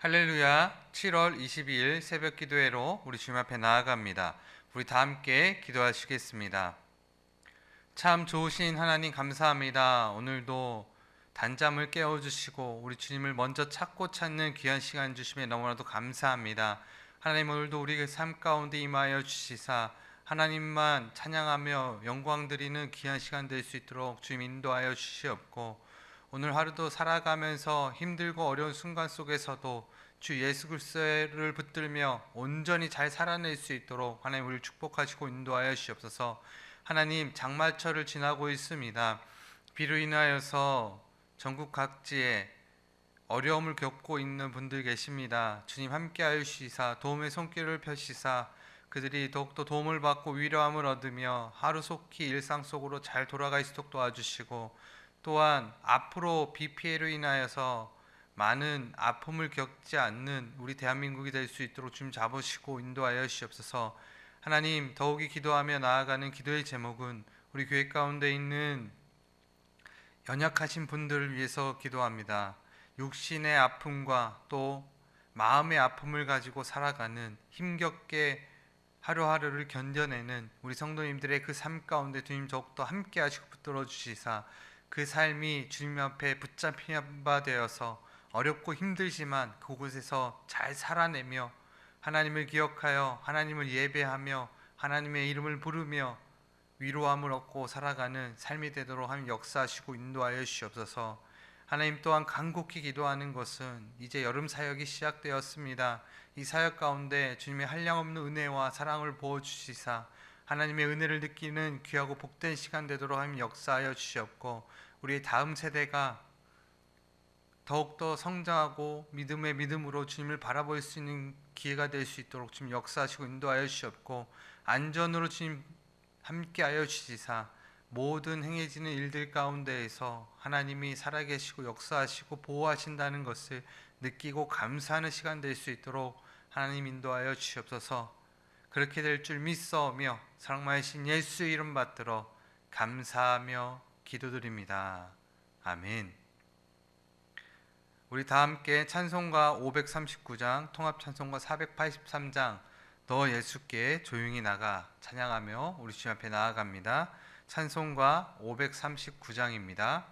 할렐루야. 7월 22일 새벽 기도회로 우리 주님 앞에 나아갑니다. 우리 다 함께 기도하시겠습니다. 참 좋으신 하나님 감사합니다. 오늘도 단잠을 깨워주시고 우리 주님을 먼저 찾고 찾는 귀한 시간 주심에 너무나도 감사합니다. 하나님, 오늘도 우리의 삶 가운데 임하여 주시사 하나님만 찬양하며 영광 드리는 귀한 시간 될 수 있도록 주님 인도하여 주시옵고, 오늘 하루도 살아가면서 힘들고 어려운 순간 속에서도 주 예수 그리스도를 붙들며 온전히 잘 살아낼 수 있도록 하나님 우리를 축복하시고 인도하여 주시옵소서. 하나님, 장마철을 지나고 있습니다. 비로 인하여서 전국 각지에 어려움을 겪고 있는 분들 계십니다. 주님 함께하여 주시사 도움의 손길을 펴시사 그들이 더욱더 도움을 받고 위로함을 얻으며 하루속히 일상 속으로 잘 돌아갈 수 있도록 도와주시고, 또한 앞으로 비 피해로 인하여서 많은 아픔을 겪지 않는 우리 대한민국이 될 수 있도록 주님 잡으시고 인도하여 주시옵소서. 하나님, 더욱이 기도하며 나아가는 기도의 제목은 우리 교회 가운데 있는 연약하신 분들을 위해서 기도합니다. 육신의 아픔과 또 마음의 아픔을 가지고 살아가는, 힘겹게 하루하루를 견뎌내는 우리 성도님들의 그 삶 가운데 주님 더욱더 함께 하시고 붙들어 주시사 그 삶이 주님 앞에 붙잡힌 바 되어서 어렵고 힘들지만 그곳에서 잘 살아내며 하나님을 기억하여 하나님을 예배하며 하나님의 이름을 부르며 위로함을 얻고 살아가는 삶이 되도록 하나님 역사하시고 인도하여 주시옵소서. 하나님, 또한 간곡히 기도하는 것은 이제 여름 사역이 시작되었습니다. 이 사역 가운데 주님의 한량없는 은혜와 사랑을 부어주시사 하나님의 은혜를 느끼는 귀하고 복된 시간 되도록 하나님 역사하여 주시옵고, 우리의 다음 세대가 더욱더 성장하고 믿음의 믿음으로 주님을 바라볼 수 있는 기회가 될 수 있도록 주님 역사하시고 인도하여 주시옵고, 안전으로 주님 함께하여 주시사 모든 행해지는 일들 가운데에서 하나님이 살아계시고 역사하시고 보호하신다는 것을 느끼고 감사하는 시간 될 수 있도록 하나님 인도하여 주시옵소서. 그렇게 될 줄 믿사오며 사랑하신 예수 이름 받들어 감사하며 기도드립니다. 아멘. 우리 다 함께 찬송가 539장, 통합 찬송가 483장 너 예수께 조용히 나가 찬양하며 우리 주님 앞에 나아갑니다. 찬송가 539장입니다.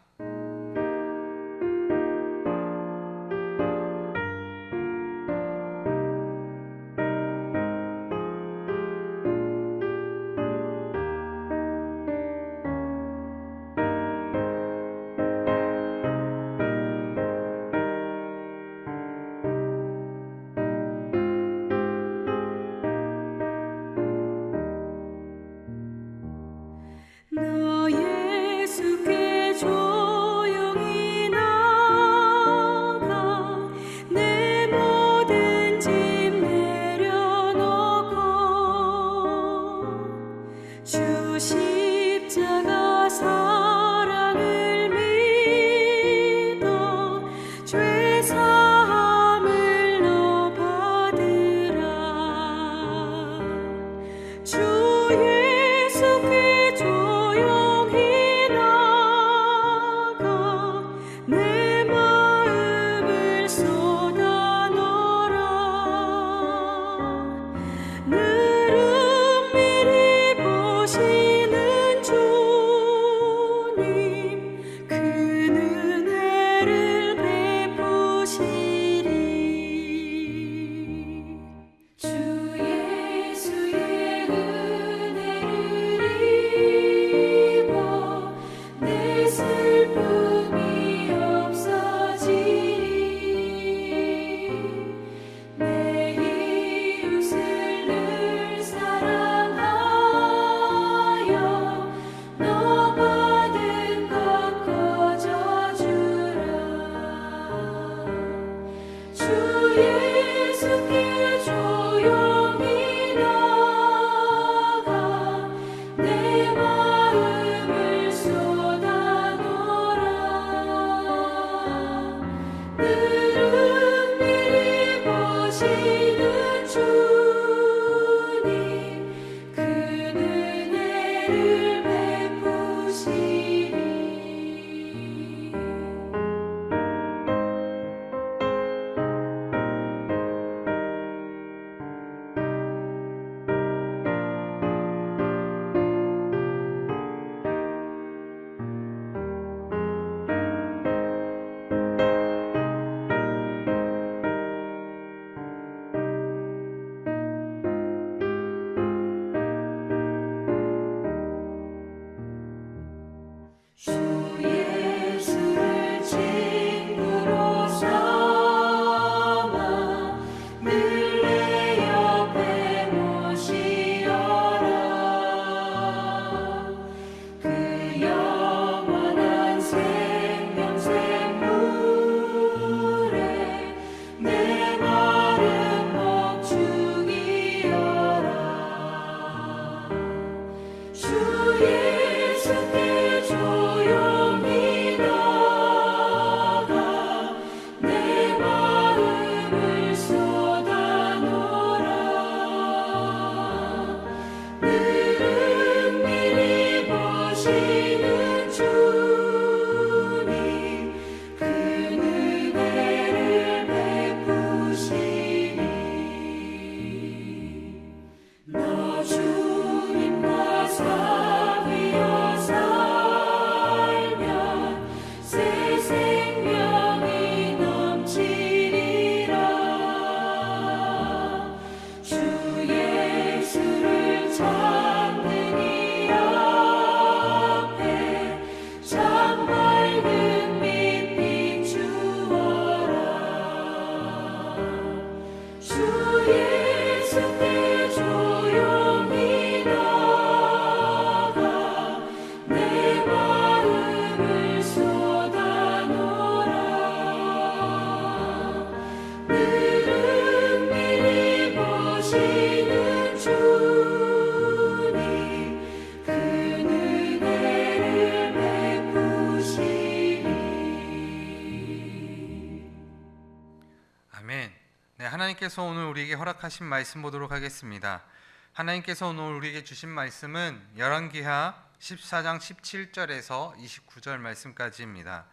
아멘. 네, 하나님께서 오늘 우리에게 허락하신 말씀 보도록 하겠습니다. 하나님께서 오늘 우리에게 주신 말씀은 열왕기하 14장 17절에서 29절 말씀까지입니다.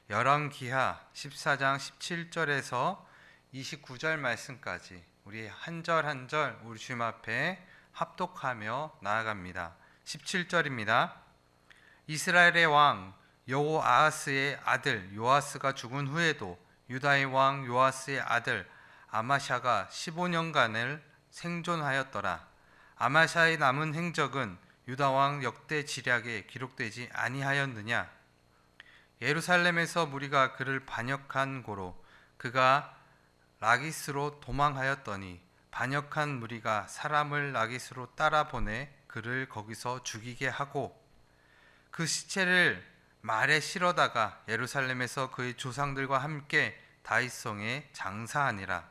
열왕기하 14장 17절에서 29절 말씀까지 우리 한 절 한 절 우리 주님 앞에 합독하며 나아갑니다. 17절입니다. 이스라엘의 왕 여호아하스의 아들 요아스가 죽은 후에도 유다의 왕 요아스의 아들 아마샤가 15년간을 생존하였더라. 아마샤의 남은 행적은 유다 왕 역대 지략에 기록되지 아니하였느냐? 예루살렘에서 무리가 그를 반역한 고로 그가 라기스로 도망하였더니 반역한 무리가 사람을 라기스로 따라 보내 그를 거기서 죽이게 하고 그 시체를 말에 실어다가 예루살렘에서 그의 조상들과 함께 다윗성에 장사하니라.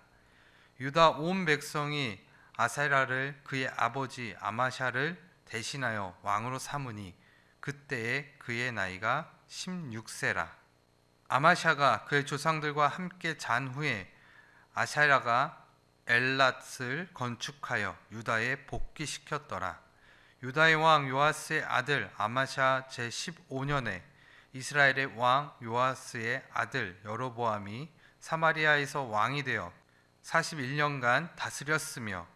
유다 온 백성이 아사랴를 그의 아버지 아마샤를 대신하여 왕으로 삼으니 그때에 그의 나이가 16세라. 아마샤가 그의 조상들과 함께 잔 후에 아사랴가 엘랏을 건축하여 유다에 복귀시켰더라. 유다의 왕 요아스의 아들 아마샤 제15년에 이스라엘의 왕 요아스의 아들 여로보암이 사마리아에서 왕이 되어 41년간 다스렸으며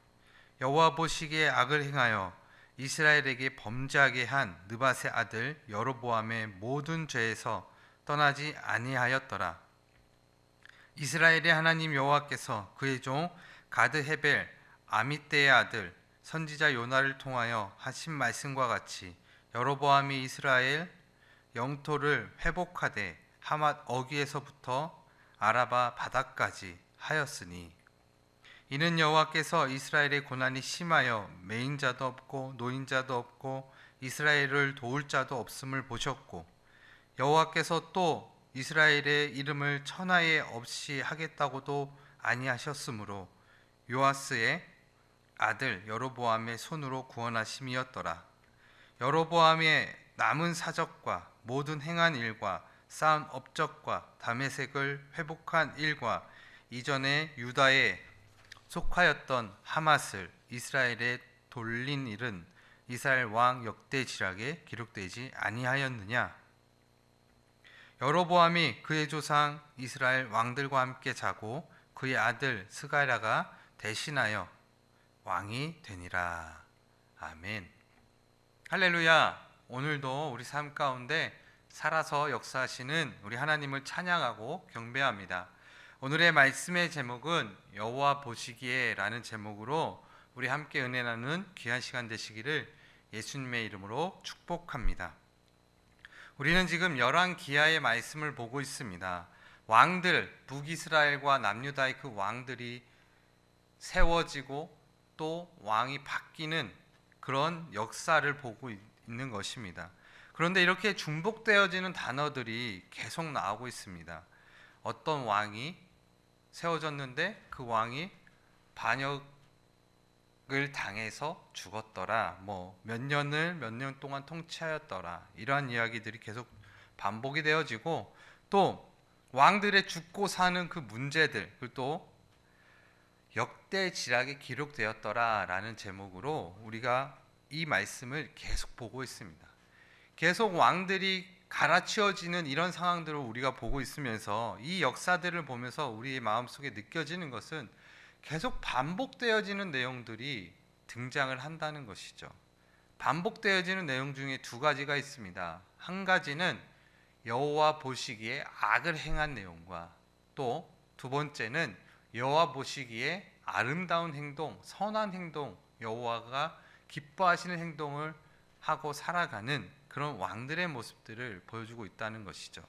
여호와 보시기에 악을 행하여 이스라엘에게 범죄하게 한 느밧의 아들 여로보암의 모든 죄에서 떠나지 아니하였더라. 이스라엘의 하나님 여호와께서 그의 종 가드 헤벨 아미떼의 아들 선지자 요나를 통하여 하신 말씀과 같이 여로보암이 이스라엘 영토를 회복하되 하맛 어귀에서부터 아라바 바다까지 하였으니 이는 여호와께서 이스라엘의 고난이 심하여 매인자도 없고 노인자도 없고 이스라엘을 도울 자도 없음을 보셨고 여호와께서 또 이스라엘의 이름을 천하에 없이 하겠다고도 아니하셨으므로 요아스의 아들 여로보암의 손으로 구원하심이었더라. 여로보암의 남은 사적과 모든 행한 일과 쌓은 업적과 다메섹을 회복한 일과 이전에 유다에 속하였던 하맛을 이스라엘에 돌린 일은 이스라엘 왕 역대 지략에 기록되지 아니하였느냐? 여로보암이 그의 조상 이스라엘 왕들과 함께 자고 그의 아들 스가랴가 대신하여 왕이 되니라. 아멘. 할렐루야. 오늘도 우리 삶 가운데 살아서 역사하시는 우리 하나님을 찬양하고 경배합니다. 오늘의 말씀의 제목은 여호와 보시기에 라는 제목으로 우리 함께 은혜 나누는 귀한 시간 되시기를 예수님의 이름으로 축복합니다. 우리는 지금 열왕기하의 말씀을 보고 있습니다. 왕들, 북이스라엘과 남유다의 그 왕들이 세워지고 또 왕이 바뀌는 그런 역사를 보고 있는 것입니다. 그런데 이렇게 중복되어지는 단어들이 계속 나오고 있습니다. 어떤 왕이 세워졌는데 그 왕이 반역을 당해서 죽었더라. 몇 년 동안 통치하였더라. 이러한 이야기들이 계속 반복이 되어지고 또 왕들의 죽고 사는 그 문제들, 그리고 또 역대 지략에 기록되었더라라는 제목으로 우리가 이 말씀을 계속 보고 있습니다. 계속 왕들이 갈아치워지는 이런 상황들을 우리가 보고 있으면서 이 역사들을 보면서 우리의 마음속에 느껴지는 것은 계속 반복되어지는 내용들이 등장을 한다는 것이죠. 반복되어지는 내용 중에 두 가지가 있습니다. 한 가지는 여호와 보시기에 악을 행한 내용과 또 두 번째는 여호와 보시기에 아름다운 행동, 선한 행동, 여호와가 기뻐하시는 행동을 하고 살아가는 그런 왕들의 모습들을 보여주고 있다는 것이죠.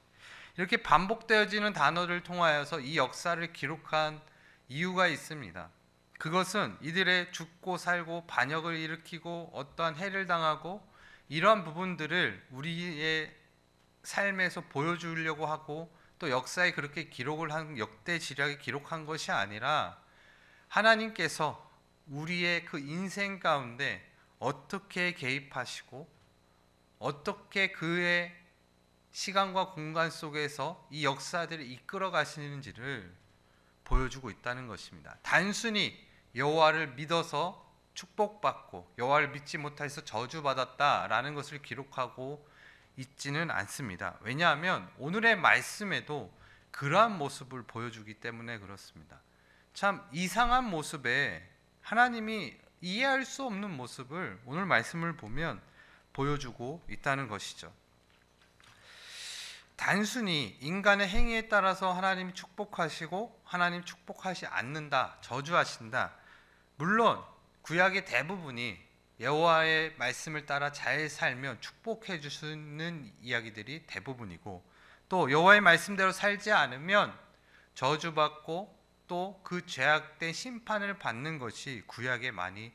이렇게 반복되어지는 단어를 통하여서 이 역사를 기록한 이유가 있습니다. 그것은 이들의 죽고 살고 반역을 일으키고 어떠한 해를 당하고 이러한 부분들을 우리의 삶에서 보여주려고 하고 또 역사에 그렇게 기록을 한 역대 지략에 기록한 것이 아니라 하나님께서 우리의 그 인생 가운데 어떻게 개입하시고 어떻게 그의 시간과 공간 속에서 이 역사들을 이끌어 가시는지를 보여주고 있다는 것입니다. 단순히 여호와를 믿어서 축복받고 여호와를 믿지 못해서 저주받았다라는 것을 기록하고 있지는 않습니다. 왜냐하면 오늘의 말씀에도 그러한 모습을 보여주기 때문에 그렇습니다. 참 이상한 모습에 하나님이 이해할 수 없는 모습을 오늘 말씀을 보면 보여주고 있다는 것이죠. 단순히 인간의 행위에 따라서 하나님이 축복하시고 하나님 축복하지 않는다, 저주하신다. 물론 구약의 대부분이 여호와의 말씀을 따라 잘 살면 축복해 주시는 이야기들이 대부분이고, 또 여호와의 말씀대로 살지 않으면 저주받고 또 그 죄악된 심판을 받는 것이 구약에 많이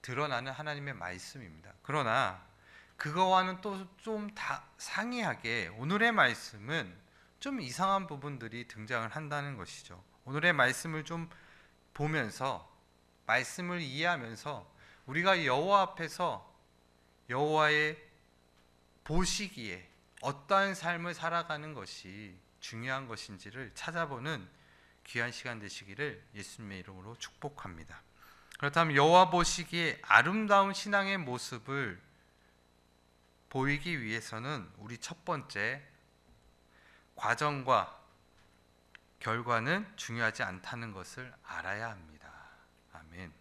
드러나는 하나님의 말씀입니다. 그러나 그거와는 또 좀 다 상이하게 오늘의 말씀은 좀 이상한 부분들이 등장을 한다는 것이죠. 오늘의 말씀을 좀 보면서 말씀을 이해하면서 우리가 여호와 앞에서 여호와의 보시기에 어떠한 삶을 살아가는 것이 중요한 것인지를 찾아보는 귀한 시간 되시기를 예수님의 이름으로 축복합니다. 그렇다면 여호와 보시기에 아름다운 신앙의 모습을 보이기 위해서는 우리 첫 번째 과정과 결과는 중요하지 않다는 것을 알아야 합니다. 아멘.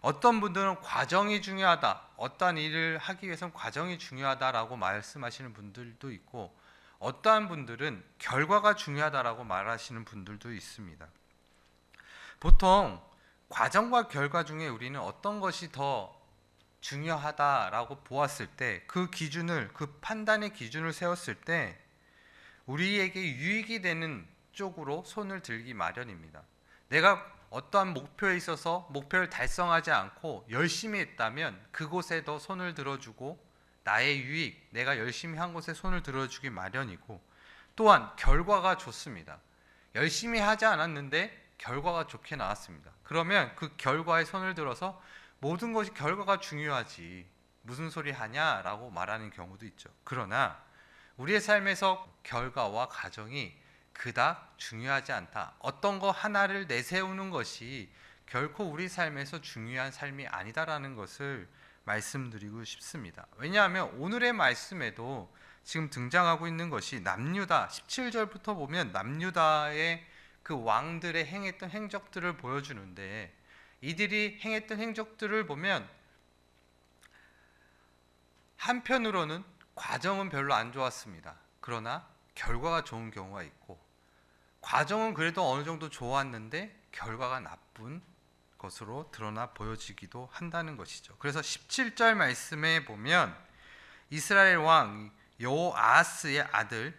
어떤 분들은 과정이 중요하다, 어떠한 일을 하기 위해서는 과정이 중요하다라고 말씀하시는 분들도 있고, 어떠한 분들은 결과가 중요하다라고 말하시는 분들도 있습니다. 보통 과정과 결과 중에 우리는 어떤 것이 더 중요하다라고 보았을 때, 그 기준을, 그 판단의 기준을 세웠을 때 우리에게 유익이 되는 쪽으로 손을 들기 마련입니다. 내가 어떠한 목표에 있어서 목표를 달성하지 않고 열심히 했다면 그곳에 더 손을 들어주고 나의 유익, 내가 열심히 한 곳에 손을 들어주기 마련이고, 또한 결과가 좋습니다. 열심히 하지 않았는데 결과가 좋게 나왔습니다. 그러면 그 결과에 손을 들어서 모든 것이 결과가 중요하지 무슨 소리 하냐라고 말하는 경우도 있죠. 그러나 우리의 삶에서 결과와 과정이 그닥 중요하지 않다. 어떤 거 하나를 내세우는 것이 결코 우리 삶에서 중요한 삶이 아니다라는 것을 말씀드리고 싶습니다. 왜냐하면 오늘의 말씀에도 지금 등장하고 있는 것이 남유다, 17절부터 보면 남유다의 그 왕들의 행했던 행적들을 보여주는데, 이들이 행했던 행적들을 보면 한편으로는 과정은 별로 안 좋았습니다. 그러나 결과가 좋은 경우가 있고, 과정은 그래도 어느 정도 좋았는데 결과가 나쁜 것으로 드러나 보여지기도 한다는 것이죠. 그래서 17절 말씀에 보면 이스라엘 왕 요아스의 아들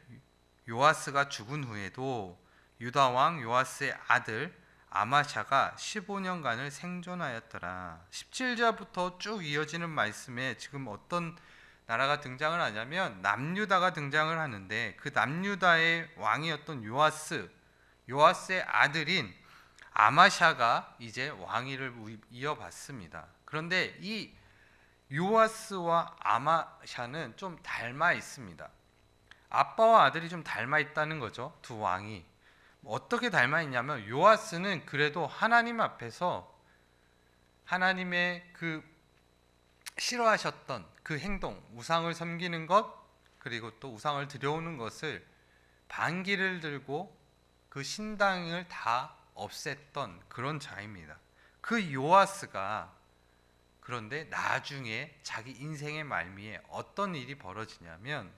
요아스가 죽은 후에도 유다 왕 요아스의 아들 아마샤가 15년간을 생존하였더라. 17절부터 쭉 이어지는 말씀에 지금 어떤 나라가 등장을 하냐면 남유다가 등장을 하는데, 그 남유다의 왕이었던 요아스의 아들인 아마샤가 이제 왕위를 이어받습니다. 그런데 이 요아스와 아마샤는 좀 닮아 있습니다. 아빠와 아들이 좀 닮아 있다는 거죠. 두 왕이 어떻게 닮아 있냐면, 요아스는 그래도 하나님 앞에서 하나님의 그 싫어하셨던 그 행동, 우상을 섬기는 것, 그리고 또 우상을 들여오는 것을 반기를 들고 그 신당을 다 없앴던 그런 자입니다. 그 요아스가 그런데 나중에 자기 인생의 말미에 어떤 일이 벌어지냐면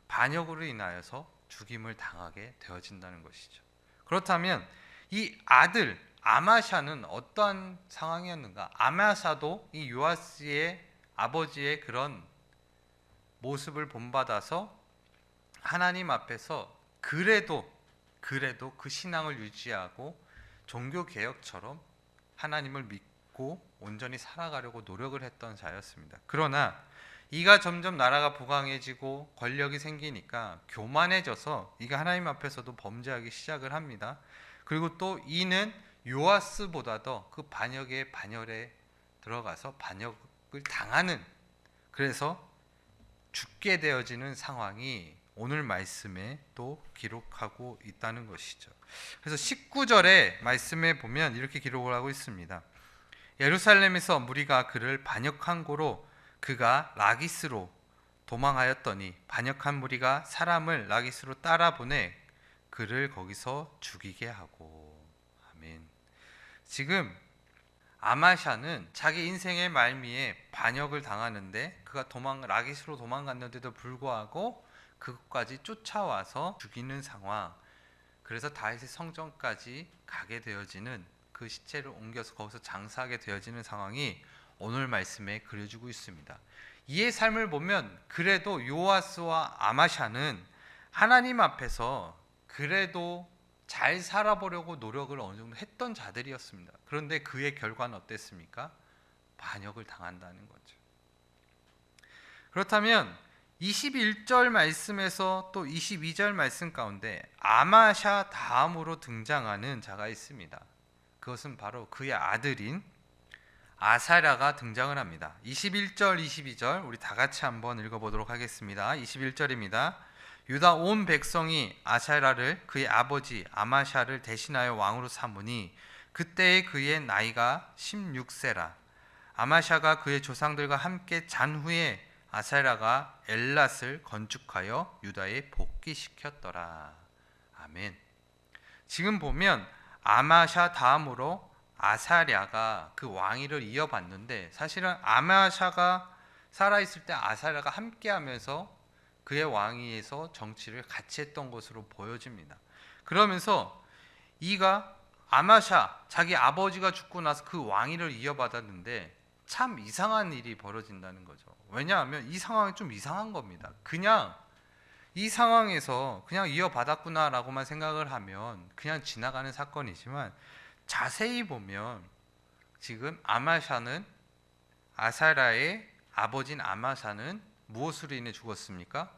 반역으로 인하여서 죽임을 당하게 되어진다는 것이죠. 그렇다면 이 아들 아마샤는 어떠한 상황이었는가? 아마샤도 이 요아스의 아버지의 그런 모습을 본받아서 하나님 앞에서 그래도 그 신앙을 유지하고 종교 개혁처럼 하나님을 믿고 온전히 살아가려고 노력을 했던 자였습니다. 그러나 이가 점점 나라가 부강해지고 권력이 생기니까 교만해져서 이가 하나님 앞에서도 범죄하기 시작을 합니다. 그리고 또 이는 요아스보다 더 그 반역의 반열에 들어가서 반역을 당하는, 그래서 죽게 되어지는 상황이 오늘 말씀에 또 기록하고 있다는 것이죠. 그래서 19절의 말씀에 보면 이렇게 기록을 하고 있습니다. 예루살렘에서 무리가 그를 반역한 고로 그가 라기스로 도망하였더니 반역한 무리가 사람을 라기스로 따라 보내 그를 거기서 죽이게 하고. 아멘. 지금 아마샤는 자기 인생의 말미에 반역을 당하는데 그가 라기스로 도망갔는데도 불구하고 그것까지 쫓아와서 죽이는 상황. 그래서 다윗의 성전까지 가게 되어지는, 그 시체를 옮겨서 거기서 장사하게 되어지는 상황이 오늘 말씀에 그려지고 있습니다. 이의 삶을 보면 그래도 요아스와 아마샤는 하나님 앞에서 그래도 잘 살아보려고 노력을 어느 정도 했던 자들이었습니다. 그런데 그의 결과는 어땠습니까? 반역을 당한다는 거죠. 그렇다면 21절 말씀에서 또 22절 말씀 가운데 아마샤 다음으로 등장하는 자가 있습니다. 그것은 바로 그의 아들인 아사랴가 등장을 합니다. 21절, 22절 우리 다 같이 한번 읽어보도록 하겠습니다. 21절입니다. 유다 온 백성이 아사랴를 그의 아버지 아마샤를 대신하여 왕으로 삼으니 그때의 그의 나이가 16세라. 아마샤가 그의 조상들과 함께 잔 후에 아사랴가 엘랏을 건축하여 유다에 복귀시켰더라. 아멘. 지금 보면 아마샤 다음으로 아사랴가 그 왕위를 이어받는데, 사실은 아마샤가 살아있을 때 아사랴가 함께하면서 그의 왕위에서 정치를 같이 했던 것으로 보여집니다. 그러면서 이가 아마샤, 자기 아버지가 죽고 나서 그 왕위를 이어받았는데 참 이상한 일이 벌어진다는 거죠. 왜냐하면 이 상황이 좀 이상한 겁니다. 그냥 이 상황에서 그냥 이어받았구나라고만 생각을 하면 그냥 지나가는 사건이지만, 자세히 보면 지금 아마샤는, 아사랴의 아버지인 아마샤는 무엇으로 인해 죽었습니까?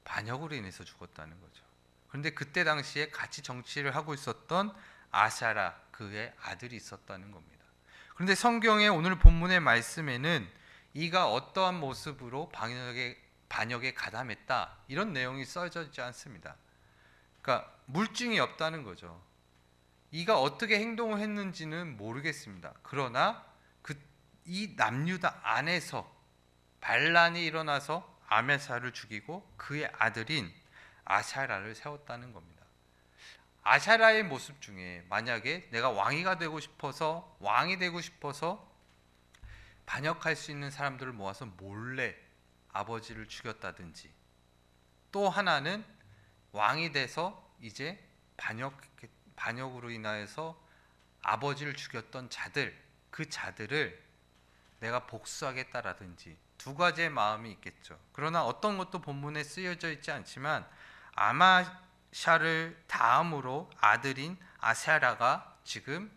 반역으로 인해서 죽었다는 거죠. 그런데 그때 당시에 같이 정치를 하고 있었던 아사랴, 그의 아들이 있었다는 겁니다. 그런데 성경의 오늘 본문의 말씀에는 이가 어떠한 모습으로 반역에 가담했다, 이런 내용이 써져 있지 않습니다. 그러니까 물증이 없다는 거죠. 이가 어떻게 행동을 했는지는 모르겠습니다. 그러나 이 남유다 안에서 반란이 일어나서 아메사를 죽이고 그의 아들인 아사랴를 세웠다는 겁니다. 아사랴의 모습 중에 만약에 내가 왕이 되고 싶어서 반역할 수 있는 사람들을 모아서 몰래 아버지를 죽였다든지, 또 하나는 왕이 돼서 이제 반역으로 인하여서 아버지를 죽였던 자들, 그 자들을 내가 복수하겠다라든지 두 가지의 마음이 있겠죠. 그러나 어떤 것도 본문에 쓰여져 있지 않지만 아마샤를 다음으로 아들인 아사랴가 지금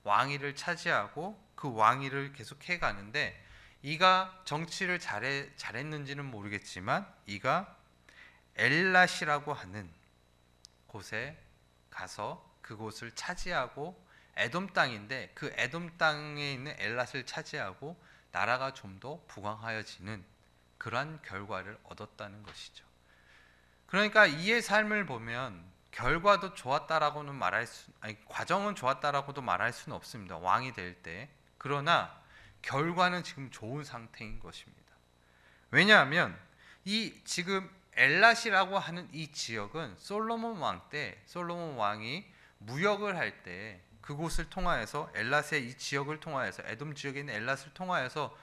왕위를 차지하고 그 왕위를 계속 해가는데, 이가 정치를 잘했는지는 모르겠지만 이가 엘랏이라고 하는 곳에 가서 그곳을 차지하고, 에돔 땅인데 그 에돔 땅에 있는 엘랏을 차지하고 나라가 좀 더 부강하여지는 그러한 결과를 얻었다는 것이죠. 그러니까 이의 삶을 보면 결과도 좋았다라고는 과정은 좋았다라고도 말할 수는 없습니다. 왕이 될 때. 그러나 결과는 지금 좋은 상태인 것입니다. 왜냐하면 이 지금 엘랏이라고 하는 이 지역은 솔로몬 왕 때, 솔로몬 왕이 무역을 할 때 그곳을 통하여서, 엘랏의 이 지역을 통하여서, 에돔 지역에 있는 엘랏을 통하여서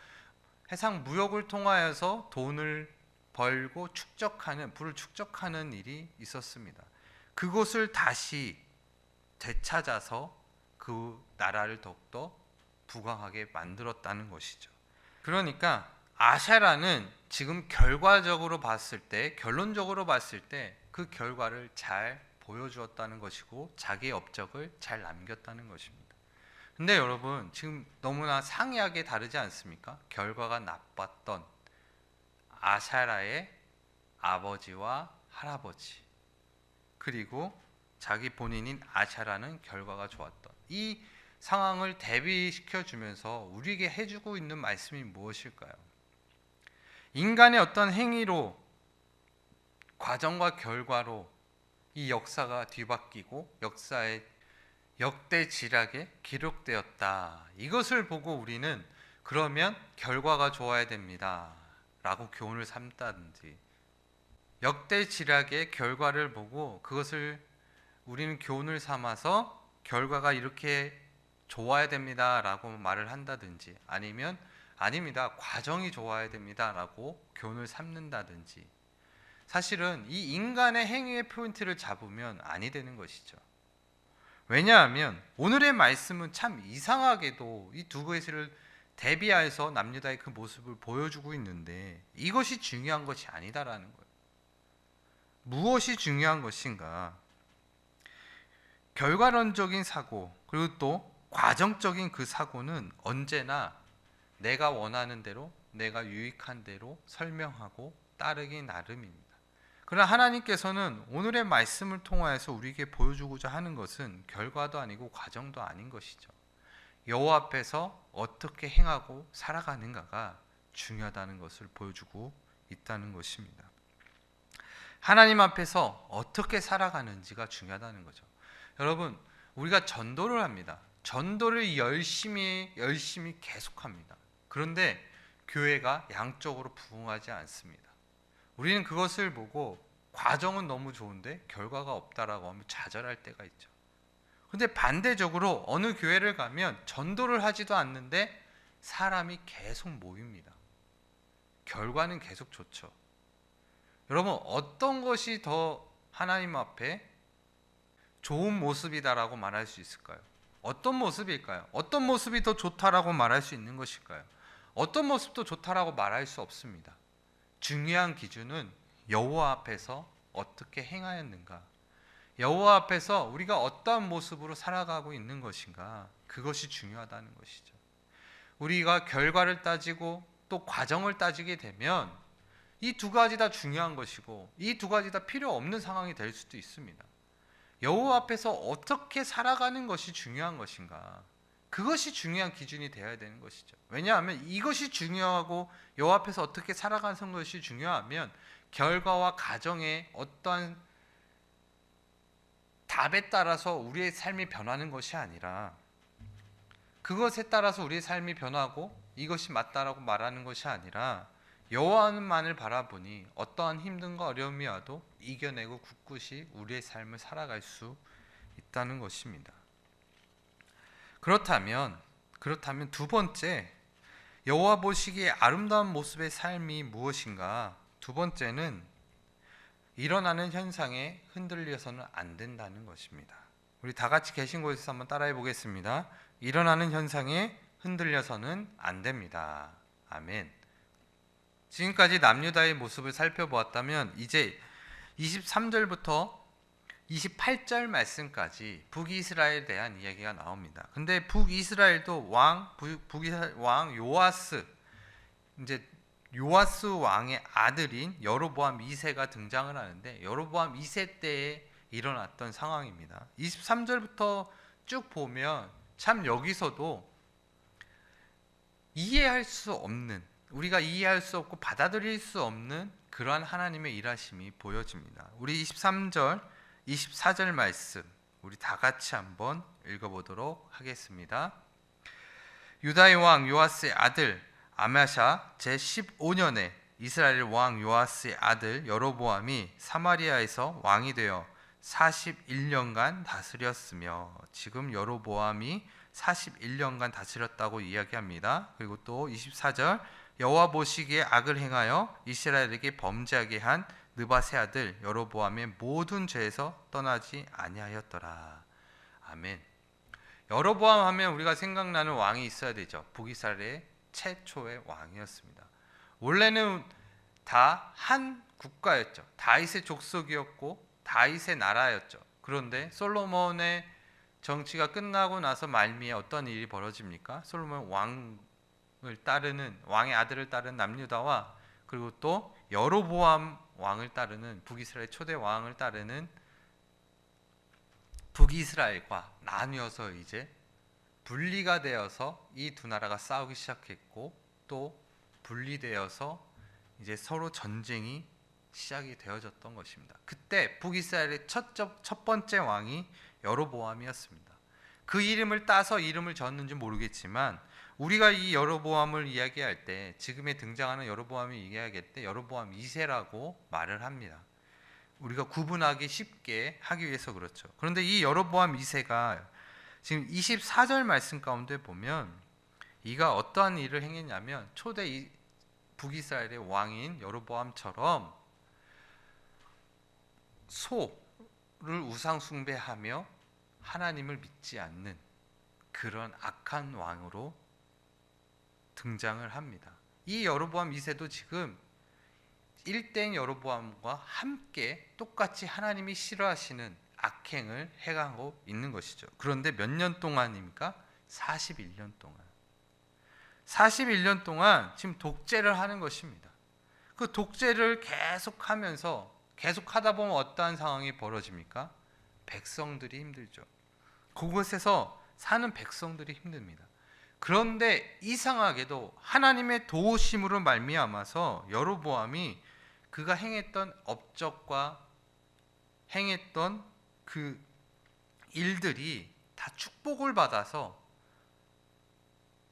해상 무역을 통하여서 돈을 벌고 부를 축적하는 일이 있었습니다. 그곳을 다시 되찾아서 그 나라를 더욱더 부강하게 만들었다는 것이죠. 그러니까 아샤라는 지금 결론적으로 봤을 때 그 결과를 잘 보여주었다는 것이고 자기의 업적을 잘 남겼다는 것입니다. 근데 여러분, 지금 너무나 상이하게 다르지 않습니까? 결과가 나빴던 아사랴의 아버지와 할아버지, 그리고 자기 본인인 아샤라는 결과가 좋았던 이 상황을 대비시켜 주면서 우리에게 해주고 있는 말씀이 무엇일까요? 인간의 어떤 행위로 과정과 결과로 이 역사가 뒤바뀌고 역사의 역대지략에 기록되었다. 이것을 보고 우리는 그러면 결과가 좋아야 됩니다 라고 교훈을 삼다든지, 역대지략의 결과를 보고 그것을 우리는 교훈을 삼아서 결과가 이렇게 좋아야 됩니다 라고 말을 한다든지, 아니면 아닙니다, 과정이 좋아야 됩니다 라고 교훈을 삼는다든지, 사실은 이 인간의 행위의 포인트를 잡으면 아니 되는 것이죠. 왜냐하면 오늘의 말씀은 참 이상하게도 이 두 것을 대비해서 남유다의 그 모습을 보여주고 있는데, 이것이 중요한 것이 아니다라는 거예요. 무엇이 중요한 것인가? 결과론적인 사고, 그리고 또 과정적인 그 사고는 언제나 내가 원하는 대로, 내가 유익한 대로 설명하고 따르기 나름입니다. 그러나 하나님께서는 오늘의 말씀을 통하여서 우리에게 보여주고자 하는 것은 결과도 아니고 과정도 아닌 것이죠. 여호와 앞에서 어떻게 행하고 살아가는가가 중요하다는 것을 보여주고 있다는 것입니다. 하나님 앞에서 어떻게 살아가는지가 중요하다는 거죠. 여러분, 우리가 전도를 합니다. 전도를 열심히 계속합니다. 그런데 교회가 양적으로 부흥하지 않습니다. 우리는 그것을 보고 과정은 너무 좋은데 결과가 없다라고 하면 좌절할 때가 있죠. 근데 반대적으로 어느 교회를 가면 전도를 하지도 않는데 사람이 계속 모입니다. 결과는 계속 좋죠. 여러분, 어떤 것이 더 하나님 앞에 좋은 모습이다라고 말할 수 있을까요? 어떤 모습일까요? 어떤 모습이 더 좋다라고 말할 수 있는 것일까요? 어떤 모습도 좋다라고 말할 수 없습니다. 중요한 기준은 여호와 앞에서 어떻게 행하였는가, 여호와 앞에서 우리가 어떠한 모습으로 살아가고 있는 것인가, 그것이 중요하다는 것이죠. 우리가 결과를 따지고 또 과정을 따지게 되면 이 두 가지 다 중요한 것이고 이 두 가지 다 필요 없는 상황이 될 수도 있습니다. 여호와 앞에서 어떻게 살아가는 것이 중요한 것인가, 그것이 중요한 기준이 되어야 되는 것이죠. 왜냐하면 이것이 중요하고 여호와 앞에서 어떻게 살아가는 것이 중요하면 결과와 과정의 어떠한 답에 따라서 우리의 삶이 변하는 것이 아니라 그것에 따라서 우리의 삶이 변하고 이것이 맞다라고 말하는 것이 아니라 여호와만을 바라보니 어떠한 힘든가 어려움이 와도 이겨내고 굳굳이 우리의 삶을 살아갈 수 있다는 것입니다. 그렇다면 두 번째, 여호와 보시기에 아름다운 모습의 삶이 무엇인가? 두 번째는 일어나는 현상에 흔들려서는 안 된다는 것입니다. 우리 다 같이 계신 곳에서 한번 따라해 보겠습니다. 일어나는 현상에 흔들려서는 안 됩니다. 아멘. 지금까지 남유다의 모습을 살펴보았다면 이제 23절부터 28절 말씀까지 북이스라엘에 대한 이야기가 나옵니다. 근데 북이스라엘도 북이스라엘 왕 요아스, 이제 요아스 왕의 아들인 여로보암 2세가 등장을 하는데, 여로보암 2세 때에 일어났던 상황입니다. 23절부터 쭉 보면 참 여기서도 이해할 수 없는, 우리가 이해할 수 없고 받아들일 수 없는 그러한 하나님의 일하심이 보여집니다. 우리 23절, 24절 말씀 우리 다 같이 한번 읽어보도록 하겠습니다. 유다의 왕 요아스의 아들 아마샤 제15년에 이스라엘 왕 요아스의 아들 여로보암이 사마리아에서 왕이 되어 41년간 다스렸으며, 지금 여로보암이 41년간 다스렸다고 이야기합니다. 그리고 또 24절, 여호와 보시기에 악을 행하여 이스라엘에게 범죄하게 한 느밧의 아들 여로보암의 모든 죄에서 떠나지 아니하였더라. 아멘. 여로보암 하면 우리가 생각나는 왕이 있어야 되죠. 북이스라엘의 최초의 왕이었습니다. 원래는 다 한 국가였죠. 다윗의 족속이었고 다윗의 나라였죠. 그런데 솔로몬의 정치가 끝나고 나서 말미에 어떤 일이 벌어집니까? 솔로몬 왕의 아들을 따르는 남유다와 그리고 또 여로보암 왕을 따르는 북이스라엘 초대 왕을 따르는 북이스라엘과 나뉘어서 이제 분리가 되어서 이 두 나라가 싸우기 시작했고, 또 분리되어서 이제 서로 전쟁이 시작이 되어졌던 것입니다. 그때 북이스라엘의 첫 번째 왕이 여로보암이었습니다. 그 이름을 따서 이름을 졌는지 모르겠지만 우리가 이 여로보암을 이야기할 때 지금에 등장하는 여로보암을 이야기할 때 여로보암 2세라고 말을 합니다. 우리가 구분하기 쉽게 하기 위해서 그렇죠. 그런데 이 여로보암 2세가 지금 24절 말씀 가운데 보면 이가 어떠한 일을 행했냐면 초대 북이스라엘의 왕인 여로보암처럼 소를 우상 숭배하며 하나님을 믿지 않는 그런 악한 왕으로 등장을 합니다. 이 여로보암 2세도 지금 1대 여로보암과 함께 똑같이 하나님이 싫어하시는 악행을 행하고 있는 것이죠. 그런데 몇 년 동안입니까? 41년 동안. 41년 동안 지금 독재를 하는 것입니다. 그 독재를 계속하면서 계속하다 보면 어떠한 상황이 벌어집니까? 백성들이 힘들죠. 그곳에서 사는 백성들이 힘듭니다. 그런데 이상하게도 하나님의 도우심으로 말미암아서 여로보암이 그가 행했던 업적과 행했던 그 일들이 다 축복을 받아서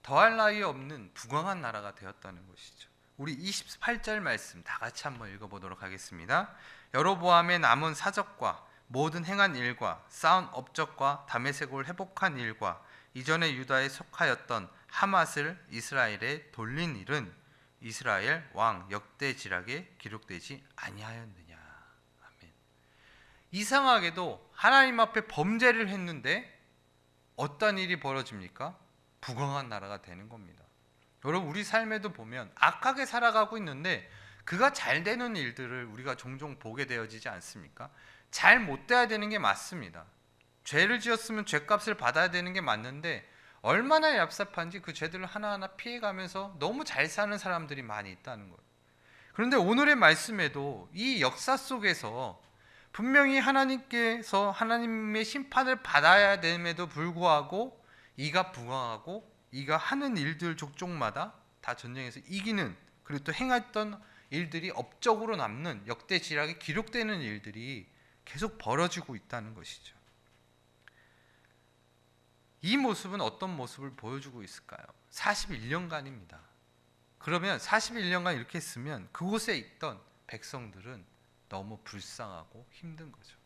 더할 나위 없는 부강한 나라가 되었다는 것이죠. 우리 28절 말씀 다 같이 한번 읽어보도록 하겠습니다. 여로보암의 남은 사적과 모든 행한 일과 쌓은 업적과 다메섹을 회복한 일과 이전에 유다에 속하였던 하맛을 이스라엘에 돌린 일은 이스라엘 왕 역대지락에 기록되지 아니하였느냐. 아멘. 이상하게도 하나님 앞에 범죄를 했는데 어떤 일이 벌어집니까? 부강한 나라가 되는 겁니다. 여러분 우리 삶에도 보면 악하게 살아가고 있는데 그가 잘 되는 일들을 우리가 종종 보게 되어지지 않습니까? 잘 못 돼야 되는 게 맞습니다. 죄를 지었으면 죄값을 받아야 되는 게 맞는데 얼마나 얍삽한지 그 죄들을 하나하나 피해가면서 너무 잘 사는 사람들이 많이 있다는 거예요. 그런데 오늘의 말씀에도 이 역사 속에서 분명히 하나님께서 하나님의 심판을 받아야 됨에도 불구하고 이가 부강하고 이가 하는 일들 족족마다 다 전쟁에서 이기는 그리고 또 행했던 일들이 업적으로 남는 역대지락에 기록되는 일들이 계속 벌어지고 있다는 것이죠. 이 모습은 어떤 모습을 보여주고 있을까요? 41년간입니다. 그러면 41년간 이렇게 했으면 그곳에 있던 백성들은 너무 불쌍하고 힘든 거죠.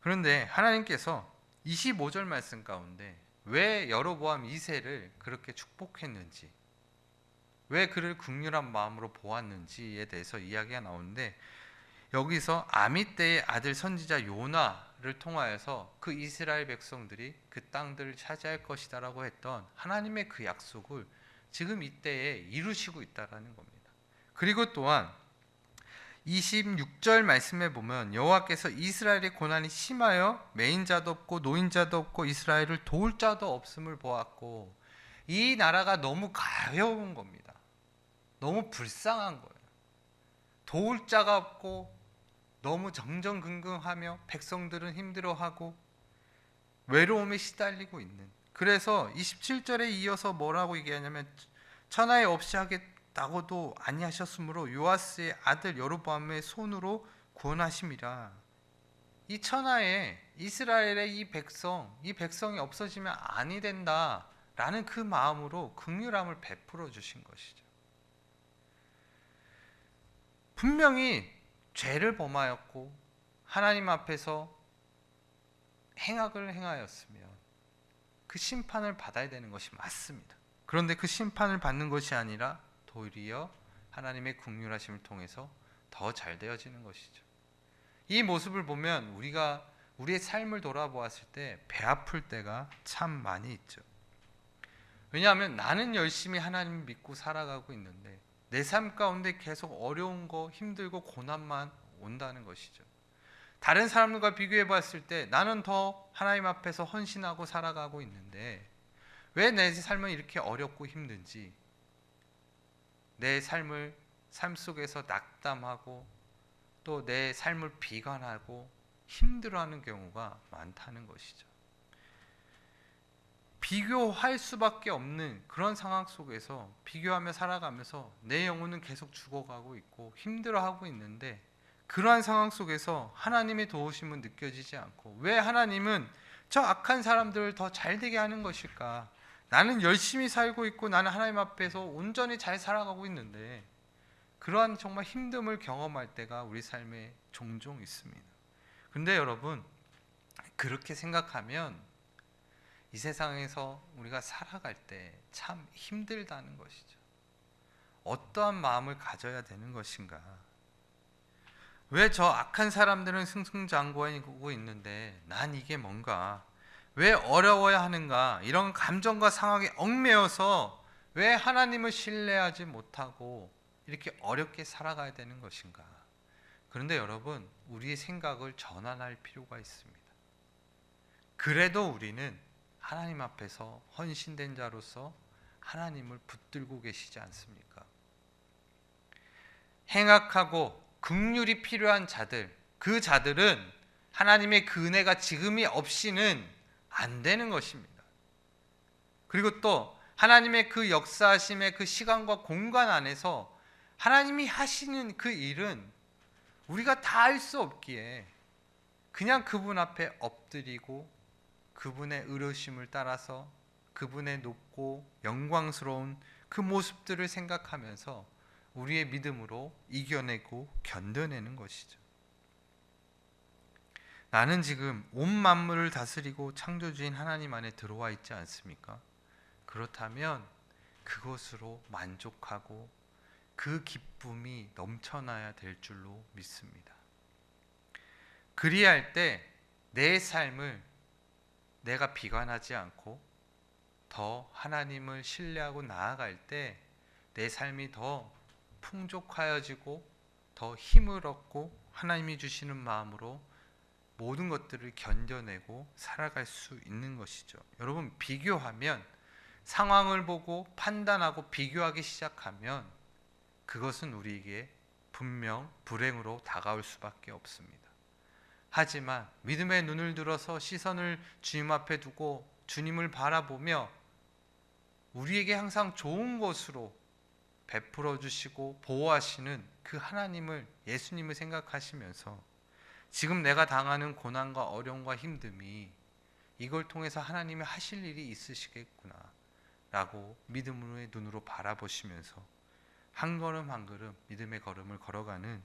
그런데 하나님께서 25절 말씀 가운데 왜 여로보암 2세를 그렇게 축복했는지, 왜 그를 긍휼한 마음으로 보았는지에 대해서 이야기가 나오는데 여기서 아미떼의 아들 선지자 요나를 통하여서 그 이스라엘 백성들이 그 땅들을 차지할 것이다라고 했던 하나님의 그 약속을 지금 이때에 이루시고 있다라는 겁니다. 그리고 또한 26절 말씀에 보면 여호와께서 이스라엘의 고난이 심하여 매인자도 없고 노인자도 없고 이스라엘을 도울 자도 없음을 보았고 이 나라가 너무 가여운 겁니다. 너무 불쌍한 거예요. 도울 자가 없고 너무 정정긍긍하며 백성들은 힘들어하고 외로움에 시달리고 있는. 그래서 27절에 이어서 뭐라고 얘기하냐면 천하에 없이 하겠다고도 아니하셨으므로 요아스의 아들 여로보암의 손으로 구원하심이라. 이 천하에 이스라엘의 이 백성이 없어지면 아니 된다라는 그 마음으로 긍휼함을 베풀어 주신 것이죠. 분명히 죄를 범하였고 하나님 앞에서 행악을 행하였으면 그 심판을 받아야 되는 것이 맞습니다. 그런데 그 심판을 받는 것이 아니라 도리어 하나님의 긍휼하심을 통해서 더 잘 되어지는 것이죠. 이 모습을 보면 우리가 우리의 삶을 돌아보았을 때 배 아플 때가 참 많이 있죠. 왜냐하면 나는 열심히 하나님을 믿고 살아가고 있는데 내 삶 가운데 계속 어려운 거, 힘들고 고난만 온다는 것이죠. 다른 사람들과 비교해 봤을 때 나는 더 하나님 앞에서 헌신하고 살아가고 있는데 왜 내 삶은 이렇게 어렵고 힘든지, 내 삶 속에서 낙담하고 또 내 삶을 비관하고 힘들어하는 경우가 많다는 것이죠. 비교할 수밖에 없는 그런 상황 속에서 비교하며 살아가면서 내 영혼은 계속 죽어가고 있고 힘들어하고 있는데, 그러한 상황 속에서 하나님의 도우심은 느껴지지 않고, 왜 하나님은 저 악한 사람들을 더 잘되게 하는 것일까? 나는 열심히 살고 있고 나는 하나님 앞에서 온전히 잘 살아가고 있는데, 그러한 정말 힘듦을 경험할 때가 우리 삶에 종종 있습니다. 근데 여러분, 그렇게 생각하면 이 세상에서 우리가 살아갈 때 참 힘들다는 것이죠. 어떠한 마음을 가져야 되는 것인가? 왜 저 악한 사람들은 승승장구하고 있는데 난 이게 뭔가? 왜 어려워야 하는가? 이런 감정과 상황에 얽매여서 왜 하나님을 신뢰하지 못하고 이렇게 어렵게 살아가야 되는 것인가? 그런데 여러분, 우리의 생각을 전환할 필요가 있습니다. 그래도 우리는 하나님 앞에서 헌신된 자로서 하나님을 붙들고 계시지 않습니까? 행악하고 긍휼이 필요한 자들, 그 자들은 하나님의 그 은혜가 지금이 없이는 안 되는 것입니다. 그리고 또 하나님의 그 역사하심의 그 시간과 공간 안에서 하나님이 하시는 그 일은 우리가 다 할 수 없기에 그냥 그분 앞에 엎드리고 그분의 의로심을 따라서 그분의 높고 영광스러운 그 모습들을 생각하면서 우리의 믿음으로 이겨내고 견뎌내는 것이죠. 나는 지금 온 만물을 다스리고 창조주인 하나님 안에 들어와 있지 않습니까? 그렇다면 그것으로 만족하고 그 기쁨이 넘쳐나야 될 줄로 믿습니다. 그리할 때 내 삶을 내가 비관하지 않고 더 하나님을 신뢰하고 나아갈 때 내 삶이 더 풍족하여지고 더 힘을 얻고 하나님이 주시는 마음으로 모든 것들을 견뎌내고 살아갈 수 있는 것이죠. 여러분, 비교하면, 상황을 보고 판단하고 비교하기 시작하면 그것은 우리에게 분명 불행으로 다가올 수밖에 없습니다. 하지만 믿음의 눈을 들어서 시선을 주님 앞에 두고 주님을 바라보며 우리에게 항상 좋은 것으로 베풀어 주시고 보호하시는 그 하나님을, 예수님을 생각하시면서 지금 내가 당하는 고난과 어려움과 힘듦이 이걸 통해서 하나님이 하실 일이 있으시겠구나 라고 믿음의 눈으로 바라보시면서 한 걸음 한 걸음 믿음의 걸음을 걸어가는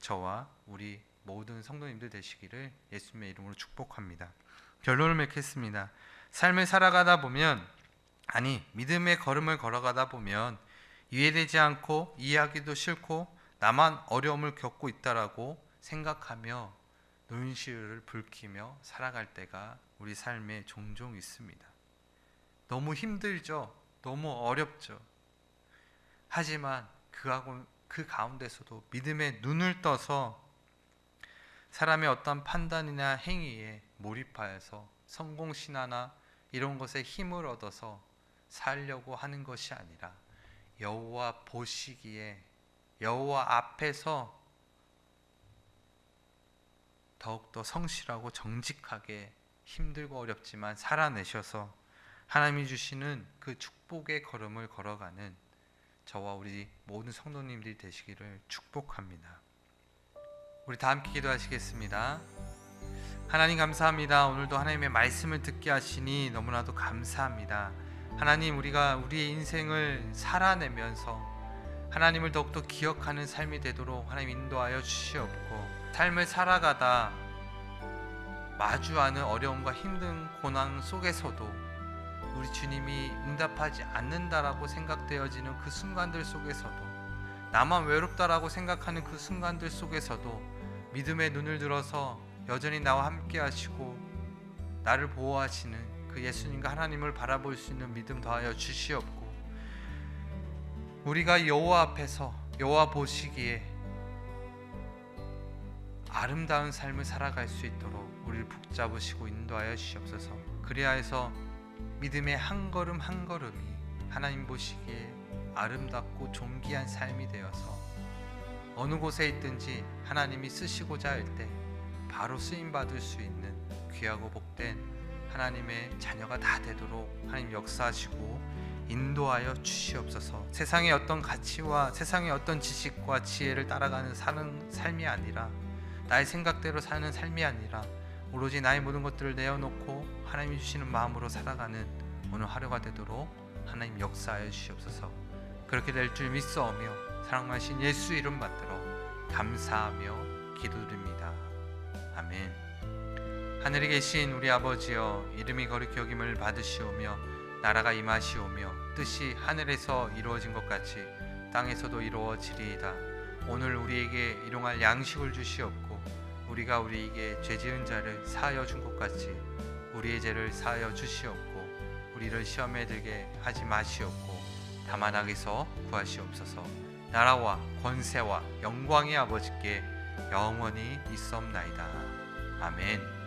저와 우리 모든 성도님들 되시기를 예수님의 이름으로 축복합니다. 결론을 맺겠습니다. 삶을 살아가다 보면, 믿음의 걸음을 걸어가다 보면 이해되지 않고 이해하기도 싫고 나만 어려움을 겪고 있다라고 생각하며 눈시울을 붉히며 살아갈 때가 우리 삶에 종종 있습니다. 너무 힘들죠. 너무 어렵죠. 하지만 그 가운데서도 믿음의 눈을 떠서 사람의 어떤 판단이나 행위에 몰입하여서 성공신화나 이런 것에 힘을 얻어서 살려고 하는 것이 아니라 여호와 보시기에 여호와 앞에서 더욱더 성실하고 정직하게 힘들고 어렵지만 살아내셔서 하나님이 주시는 그 축복의 걸음을 걸어가는 저와 우리 모든 성도님들이 되시기를 축복합니다. 우리 다 함께 기도하시겠습니다. 하나님 감사합니다. 오늘도 하나님의 말씀을 듣게 하시니 너무나도 감사합니다. 하나님, 우리가 우리의 인생을 살아내면서 하나님을 더욱더 기억하는 삶이 되도록 하나님 인도하여 주시옵고, 삶을 살아가다 마주하는 어려움과 힘든 고난 속에서도 우리 주님이 응답하지 않는다라고 생각되어지는 그 순간들 속에서도, 나만 외롭다라고 생각하는 그 순간들 속에서도 믿음의 눈을 들어서 여전히 나와 함께 하시고 나를 보호하시는 그 예수님과 하나님을 바라볼 수 있는 믿음 더하여 주시옵고, 우리가 여호와 앞에서 여호와 보시기에 아름다운 삶을 살아갈 수 있도록 우리를 붙잡으시고 인도하여 주시옵소서. 그리하여서 믿음의 한 걸음 한 걸음이 하나님 보시기에 아름답고 존귀한 삶이 되어서 어느 곳에 있든지 하나님이 쓰시고자 할 때 바로 쓰임받을 수 있는 귀하고 복된 하나님의 자녀가 다 되도록 하나님 역사하시고 인도하여 주시옵소서. 세상의 어떤 가치와 세상의 어떤 지식과 지혜를 따라가는 사는 삶이 아니라, 나의 생각대로 사는 삶이 아니라 오로지 나의 모든 것들을 내어놓고 하나님이 주시는 마음으로 살아가는 오늘 하루가 되도록 하나님 역사하여 주시옵소서. 그렇게 될 줄 믿사오며 사랑하신 예수 이름 받들어 감사하며 기도드립니다. 아멘. 하늘에 계신 우리 아버지여, 이름이 거룩히 여김을 받으시오며 나라가 임하시오며 뜻이 하늘에서 이루어진 것 같이 땅에서도 이루어지리이다. 오늘 우리에게 일용할 양식을 주시옵고 우리가 우리에게 죄지은 자를 사하여 준 것 같이 우리의 죄를 사하여 주시옵고 우리를 시험에 들게 하지 마시옵고 다만 악에서 구하시옵소서. 나라와 권세와 영광의 아버지께 영원히 있사옵나이다. 아멘.